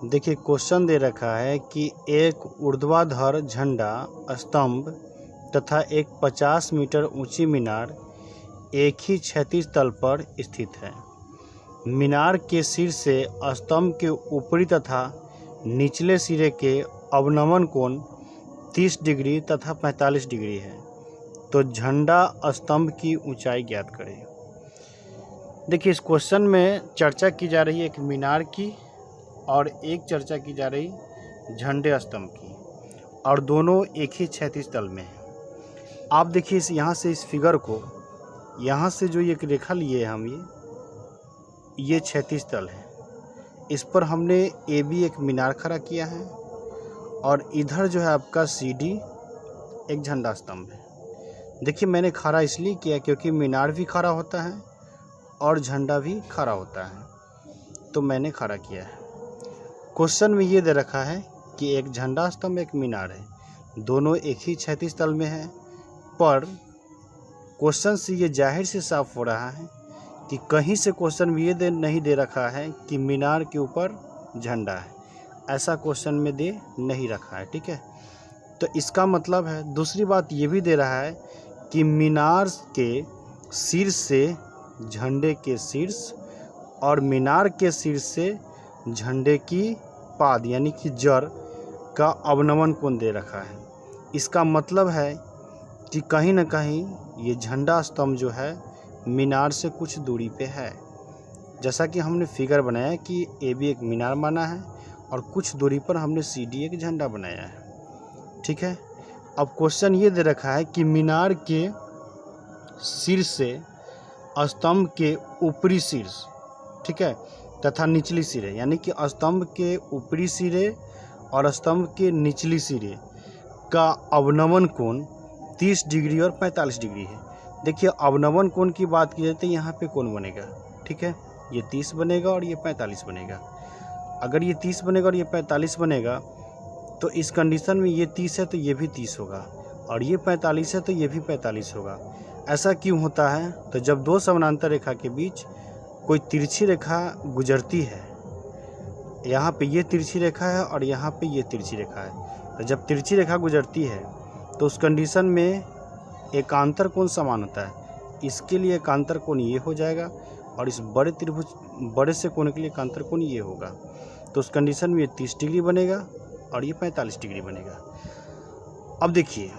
देखिए क्वेश्चन दे रखा है कि एक ऊर्ध्वाधर झंडा स्तंभ तथा एक 50 मीटर ऊंची मीनार एक ही क्षैतिज तल पर स्थित है। मीनार के सिर से स्तंभ के ऊपरी तथा निचले सिरे के अवनमन कोण 30 डिग्री तथा 45 डिग्री है। तो झंडा स्तंभ की ऊंचाई ज्ञात करें। देखिए इस क्वेश्चन में चर्चा की जा रही है एक मीनार की और एक चर्चा की जा रही झंडे स्तंभ की, और दोनों एक ही क्षैतिज तल में है। आप देखिए इस यहाँ से इस फिगर को, यहाँ से जो एक रेखा लिए हम ये क्षैतिज तल है। इस पर हमने ए बी एक मीनार खड़ा किया है और इधर जो है आपका सी डी एक झंडा स्तंभ है। देखिए मैंने खड़ा इसलिए किया क्योंकि मीनार भी खड़ा होता है और झंडा भी खड़ा होता है, तो मैंने खड़ा किया है। क्वेश्चन में ये दे रखा है कि एक झंडा स्तंभ एक मीनार है, दोनों एक ही क्षैतिज तल में है, पर क्वेश्चन से ये जाहिर से साफ हो रहा है कि कहीं से क्वेश्चन में ये नहीं दे रखा है कि मीनार के ऊपर झंडा है। ऐसा क्वेश्चन में दे नहीं रखा है, ठीक है। तो इसका मतलब है, दूसरी बात ये भी दे रहा है कि मीनार के शीर्ष से झंडे के शीर्ष और मीनार के शीर्ष से झंडे की पाद यानी कि जड़ का अवनमन कोण दे रखा है। इसका मतलब है कि कहीं ना कहीं ये झंडा स्तंभ जो है मीनार से कुछ दूरी पे है। जैसा कि हमने फिगर बनाया कि ए बी एक मीनार माना है और कुछ दूरी पर हमने सी डी एक झंडा बनाया है, ठीक है। अब क्वेश्चन ये दे रखा है कि मीनार के शीर्ष से स्तंभ के ऊपरी शीर्ष, ठीक है, तथा निचली सिरे, यानी कि स्तंभ के ऊपरी सिरे और स्तंभ के निचली सिरे का अवनमन कोण 30 डिग्री और 45 डिग्री है। देखिए अवनमन कोण की बात की जाए तो यहाँ पे कोण बनेगा, ठीक है, ये 30 बनेगा और ये 45 बनेगा। अगर ये 30 बनेगा और ये 45 बनेगा तो इस कंडीशन में ये 30 है तो ये भी 30 होगा, और ये 45 है तो ये भी 45 होगा। ऐसा क्यों होता है? तो जब दो समानांतर रेखा के बीच कोई तिरछी रेखा गुजरती है, यहाँ पे ये तिरछी रेखा है और यहाँ पे ये तिरछी रेखा है, तो जब तिरछी रेखा गुजरती है तो उस कंडीशन में एकांतर कोण समान होता है। इसके लिए एकांतर कोण ये हो जाएगा और इस बड़े त्रिभुज बड़े से कोण के लिए एकांतर कोण ये होगा। तो उस कंडीशन में ये 30 डिग्री बनेगा और ये 45 डिग्री बनेगा। अब देखिए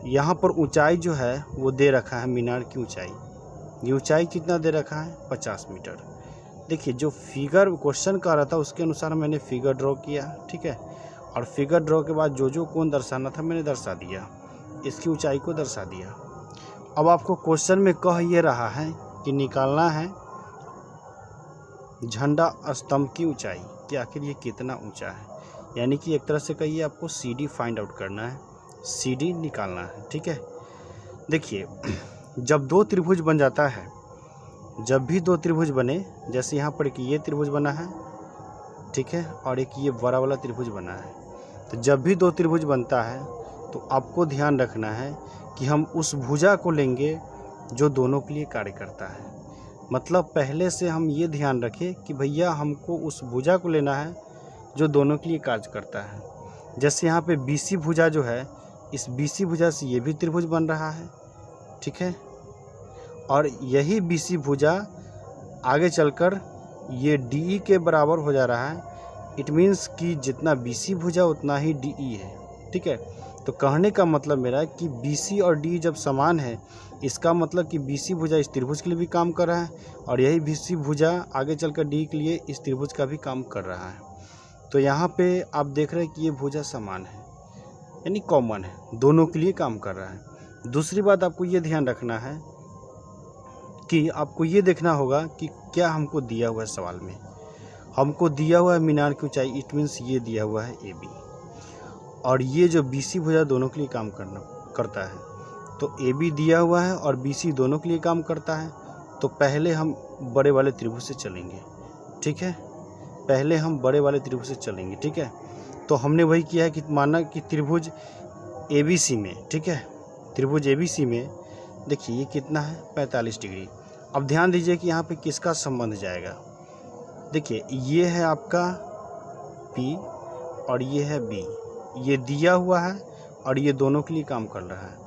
यहाँ पर ऊंचाई जो है वो दे रखा है, मीनार की ऊंचाई, ये ऊंचाई कितना दे रखा है 50 मीटर। देखिए जो फिगर क्वेश्चन कर रहा था उसके अनुसार मैंने फिगर ड्रॉ किया, ठीक है, और फिगर ड्रॉ के बाद जो कोण दर्शाना था मैंने दर्शा दिया, इसकी ऊंचाई को दर्शा दिया। अब आपको क्वेश्चन में कह ये रहा है कि निकालना है झंडा स्तंभ की ऊंचाई कि आखिर ये कितना ऊंचा है, यानी कि एक तरह से कहिए आपको सी डी फाइंड आउट करना है, सी डी निकालना है, ठीक है। देखिए जब दो त्रिभुज बन जाता है, जब भी दो त्रिभुज बने, जैसे यहाँ पर एक ये त्रिभुज बना है, ठीक है, और एक ये बड़ा वाला त्रिभुज बना है, तो जब भी दो त्रिभुज बनता है तो आपको ध्यान रखना है कि हम उस भुजा को लेंगे जो दोनों के लिए कार्य करता है। मतलब पहले से हम ये ध्यान रखें कि भैया हमको उस भुजा को लेना है जो दोनों के लिए कार्य करता है। जैसे यहाँ पे बी सी भुजा जो है, इस बी सी भुजा से ये भी त्रिभुज बन रहा है, ठीक है, और यही बी सी भुजा आगे चलकर ये डी ई के बराबर हो जा रहा है। इट मीन्स कि जितना बी सी भुजा उतना ही डी ई है, ठीक है। तो कहने का मतलब मेरा है कि बी सी और डी जब समान है, इसका मतलब कि बी सी भुजा इस त्रिभुज के लिए भी काम कर रहा है और यही बी सी भुजा आगे चलकर डी के लिए इस त्रिभुज का भी काम कर रहा है। तो यहाँ पे आप देख रहे हैं कि ये भुजा समान है, यानी कॉमन है, दोनों के लिए काम कर रहा है। दूसरी बात आपको ये ध्यान रखना है कि आपको ये देखना होगा कि क्या हमको दिया हुआ है सवाल में। हमको दिया हुआ है मीनार की ऊंचाई, इट मीन्स ये दिया हुआ है ए बी, और ये जो बी सी भुजा दोनों के लिए काम करता है। तो ए बी दिया हुआ है और बी सी दोनों के लिए काम करता है। तो पहले हम बड़े वाले त्रिभुज से चलेंगे, ठीक है, पहले हम बड़े वाले त्रिभुज से चलेंगे, ठीक है। तो हमने वही किया है कि माना कि त्रिभुज ए बी सी में, ठीक है, त्रिभुज ए बी सी में देखिए ये कितना है 45 डिग्री। अब ध्यान दीजिए कि यहाँ पे किसका संबंध जाएगा। देखिए ये है आपका P और ये है B। ये दिया हुआ है और ये दोनों के लिए काम कर रहा है।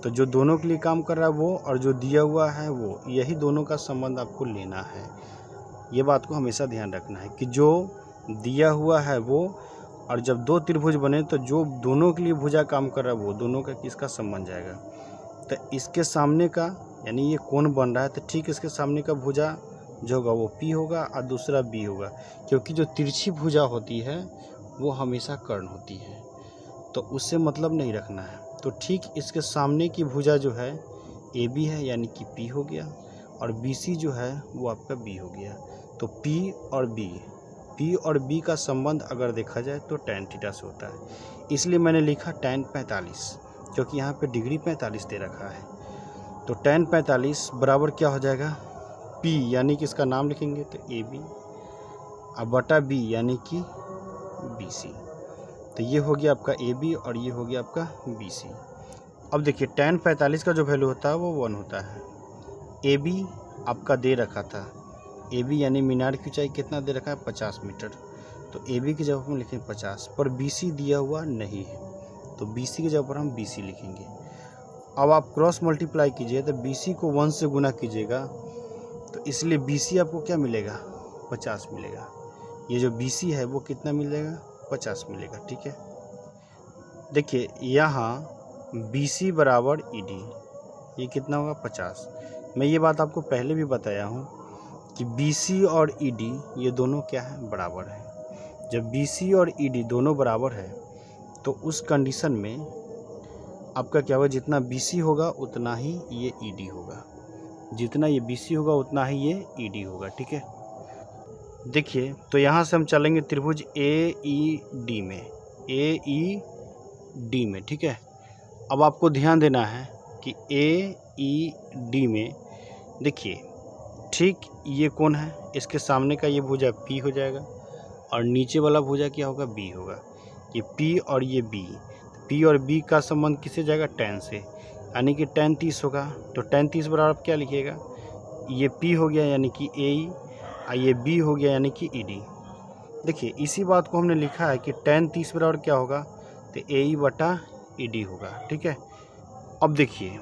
तो जो दोनों के लिए काम कर रहा है वो, और जो दिया हुआ है वो, यही दोनों का संबंध आपको लेना है। ये बात को हमेशा ध्यान रखना है कि जो दिया हुआ है वो, और जब दो त्रिभुज बने तो जो दोनों के लिए भुजा काम कर रहा है वो, दोनों का किसका संबंध जाएगा। तो इसके सामने का, यानी ये कोण बन रहा है, तो ठीक इसके सामने का भुजा जो होगा वो P होगा और दूसरा B होगा, क्योंकि जो तिरछी भुजा होती है वो हमेशा कर्ण होती है, तो उससे मतलब नहीं रखना है। तो ठीक इसके सामने की भुजा जो है AB है, यानी कि P हो गया, और BC जो है वो आपका B हो गया। तो P और B का संबंध अगर देखा जाए तो tan थीटा से होता है, इसलिए मैंने लिखा tan 45, क्योंकि यहाँ पे डिग्री 45 दे रखा है। तो tan 45 बराबर क्या हो जाएगा, P यानी कि इसका नाम लिखेंगे तो AB और बटा B यानी कि BC। तो ये हो गया आपका AB और ये हो गया आपका BC। अब देखिए tan 45 का जो वैल्यू होता है वो 1 होता है। AB आपका दे रखा था, AB यानी मीनार की ऊंचाई कितना दे रखा है, 50 मीटर। तो AB की जगह हम लिखेंगे 50, पर BC दिया हुआ नहीं है, तो BC की जगह पर हम BC लिखेंगे। अब आप क्रॉस मल्टीप्लाई कीजिए तो BC को 1 से गुना कीजिएगा, तो इसलिए BC आपको क्या मिलेगा, 50 मिलेगा। ये जो BC है वो कितना मिलेगा, 50 मिलेगा। ठीक है, देखिए यहाँ BC बराबर ED, ये कितना होगा, 50। मैं ये बात आपको पहले भी बताया हूँ कि BC और ED ये दोनों क्या है, बराबर है। जब BC और ED दोनों बराबर है तो उस कंडीशन में आपका क्या होगा, जितना BC होगा उतना ही ये ED होगा, जितना ये BC होगा उतना ही ये ED होगा। ठीक है, देखिए तो यहाँ से हम चलेंगे त्रिभुज AED में, ठीक है। अब आपको ध्यान देना है कि AED में देखिए ठीक ये कोण है, इसके सामने का ये भुजा P हो जाएगा और नीचे वाला भुजा क्या होगा, B होगा। ये P और ये B, P और B का संबंध किससे जाएगा, tan से, यानी कि tan 30 होगा। तो tan 30 बराबर आप क्या लिखिएगा, ये P हो गया यानी कि AE और ये B हो गया यानी कि ED। देखिए इसी बात को हमने लिखा है कि tan 30 बराबर क्या होगा, तो AE बटा ED होगा। ठीक है, अब देखिए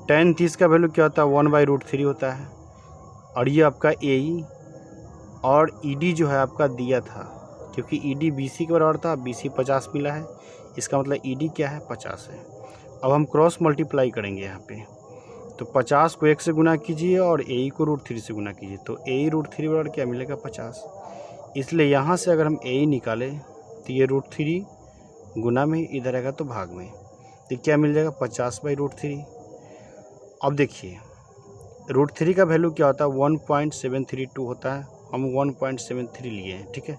tan 30 का वैल्यू क्या होता है, 1/√3 होता है, और ये आपका AE और ED जो है आपका दिया था, क्योंकि ED BC के बराबर था, BC 50 मिला है, इसका मतलब ED क्या है, 50 है। अब हम क्रॉस मल्टीप्लाई करेंगे यहाँ पे, तो 50 को 1 से गुना कीजिए और AE को √3 से गुना कीजिए, तो AE √3 बराबर क्या मिलेगा, 50। इसलिए यहाँ से अगर हम AE निकालें तो ये √3 गुना में इधर आएगा तो भाग में, तो क्या मिल जाएगा, 50/√3। अब देखिए √3 का वैल्यू क्या होता है, 1.732 होता है, हम 1.73 लिए हैं। ठीक है,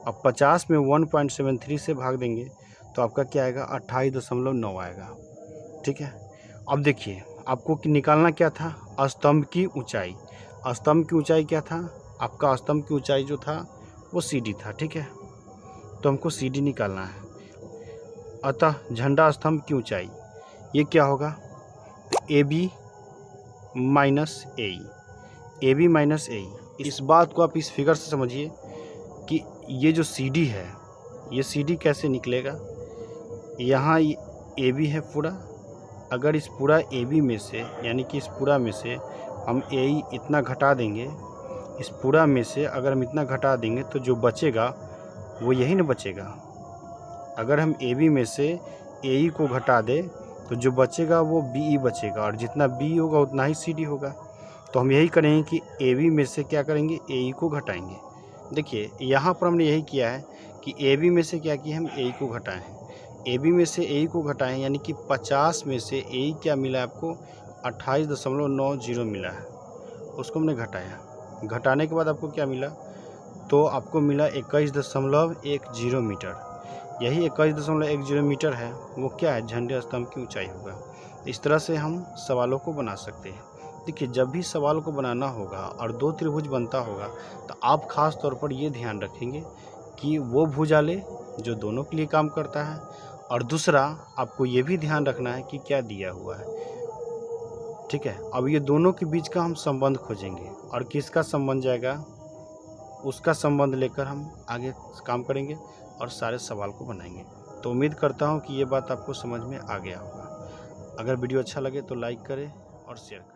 अब 50 में 1.73 से भाग देंगे तो आपका क्या आएगा, 28.9 आएगा। ठीक है, अब देखिए आपको निकालना क्या था, स्तंभ की ऊंचाई। स्तंभ की ऊंचाई क्या था आपका, स्तंभ की ऊंचाई जो था वो CD था। ठीक है, तो हमको CD निकालना है। अतः झंडा स्तंभ की ऊंचाई ये क्या होगा, AB माइनस AE। इस बात को आप इस फिगर से समझिए कि ये जो CD है, ये CD कैसे निकलेगा, यहाँ AB है पूरा, अगर इस पूरा AB में से, यानी कि इस पूरा में से हम AE इतना घटा देंगे, इस पूरा में से अगर हम इतना घटा देंगे तो जो बचेगा वो यही ना बचेगा। अगर हम AB में से AE को घटा दें तो जो बचेगा वो BE बचेगा, और जितना B होगा उतना ही CD होगा। तो हम यही करेंगे कि AB में से क्या करेंगे, AE को घटाएंगे। देखिए यहाँ पर हमने यही किया है कि AB में से क्या किया, हम AE को घटाएं हैं। AB में से AE को घटाएं, यानी कि 50 में से AE क्या मिला आपको, 28.90 मिला है, उसको हमने घटाया। घटाने के बाद आपको क्या मिला, तो आपको मिला 21.10 मीटर। यही 21.10 मीटर है वो क्या है, झंडे स्तंभ की ऊंचाई होगा। इस तरह से हम सवालों को बना सकते हैं। देखिए जब भी सवाल को बनाना होगा और दो त्रिभुज बनता होगा तो आप खास तौर पर ये ध्यान रखेंगे कि वो भुजा ले जो दोनों के लिए काम करता है, और दूसरा आपको ये भी ध्यान रखना है कि क्या दिया हुआ है। ठीक है, अब ये दोनों के बीच का हम संबंध खोजेंगे, और किसका संबंध जाएगा, उसका संबंध लेकर हम आगे काम करेंगे और सारे सवाल को बनाएंगे। तो उम्मीद करता हूँ कि ये बात आपको समझ में आ गया होगा। अगर वीडियो अच्छा लगे तो लाइक करें और शेयर करें।